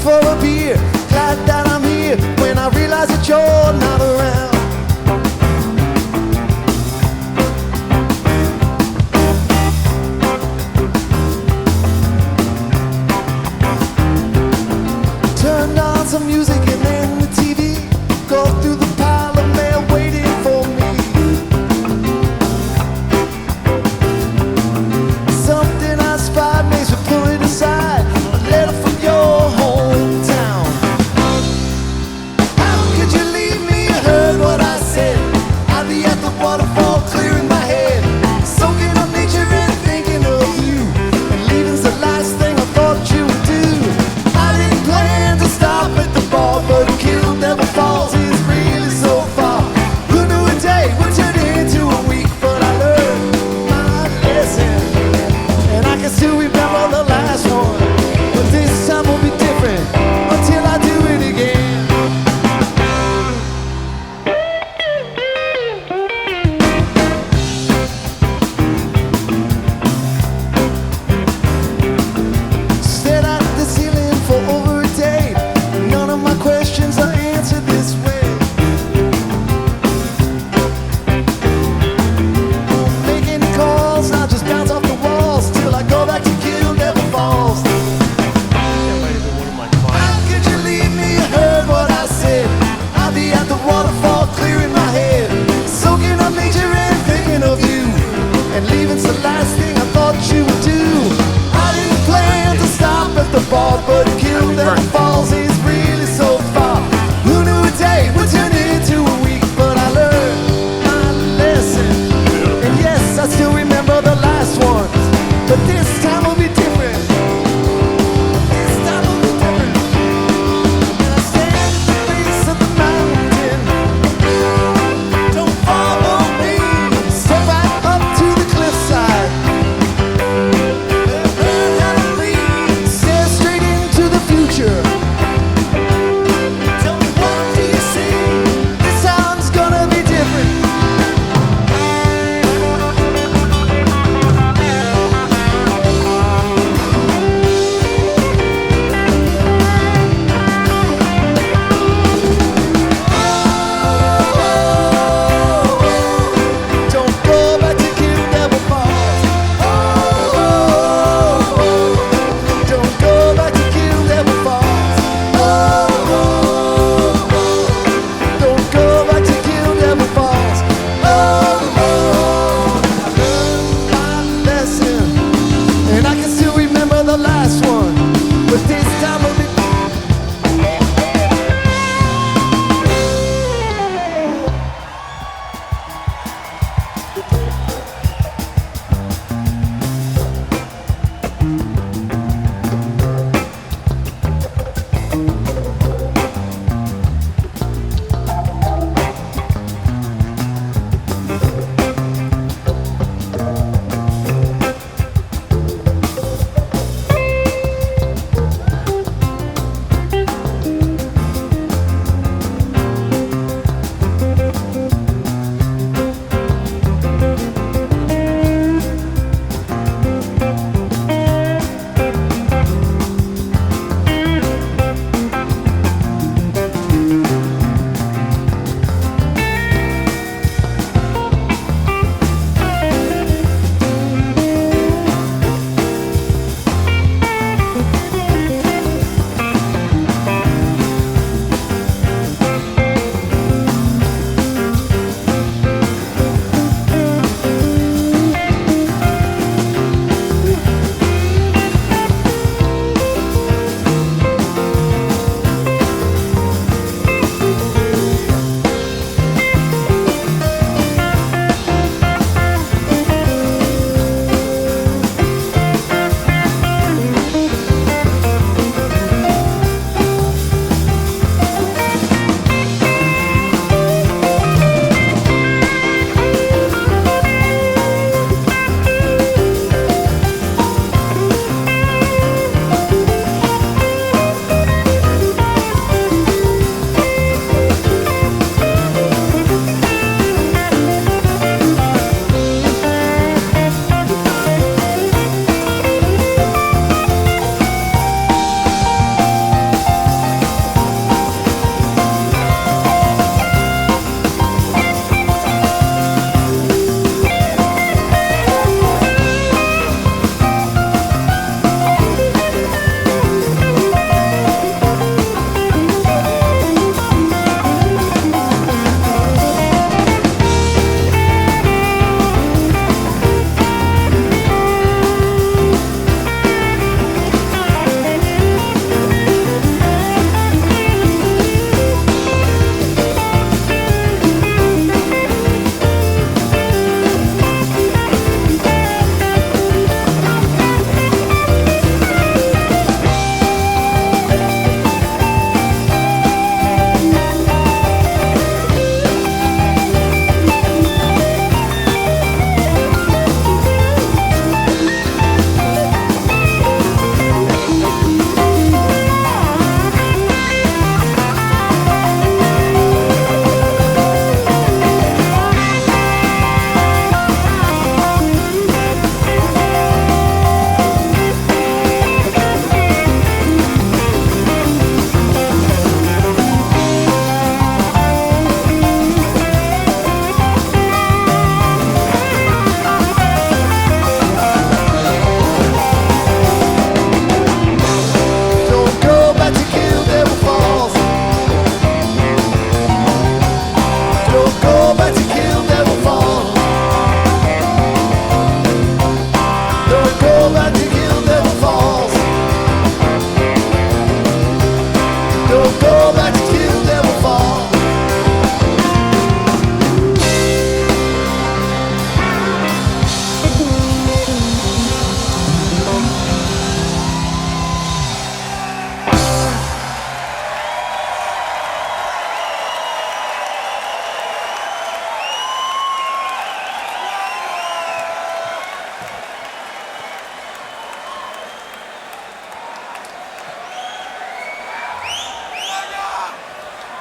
for a beer. Glad that I'm here when I realize that you're not around. Turned on some music and then the TV. Go through the pile of mail waiting for me. Something I spied makes me pull it aside. A letter from your hometown. How could you leave me? You heard what I said. I'd be at the waterfall clearing my head, soaking up nature and thinking of you. And leaving's the last thing I thought you would do. I didn't plan to stop at the bar, but Kill Never Falls is really so far. Who knew a day would turn into a week? But I learned my lesson, and I can still remember the last one. But this time will be different until I do it again. Stared at the ceiling for over a day. None of my questions are answered this way. Won't make any calls, I'll just bounce off the walls till I go back to Kill Never Falls. How could you leave me? You heard what I said. I'll be at the waterfall clearing my head, soaking up nature and thinking of you. And leaving's the last thing I thought you would do. I didn't plan to stop at the bar, but Kill Never Falls is really so far. Who knew a day would turn into a week? But I learned my lesson, and yes, I still remember the last one. But this time will be different. This time will be different. And I stand at the base of the mountain. Don't follow me. Step right up to the cliffside. Learn how to lead. Stare straight into the future.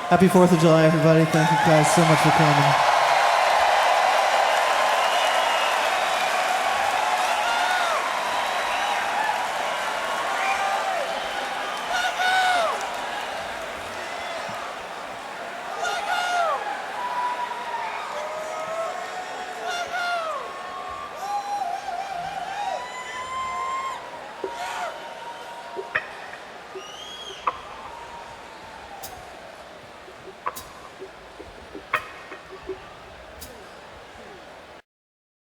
Happy 4th of July, everybody. Thank you guys so much for coming. Yeah.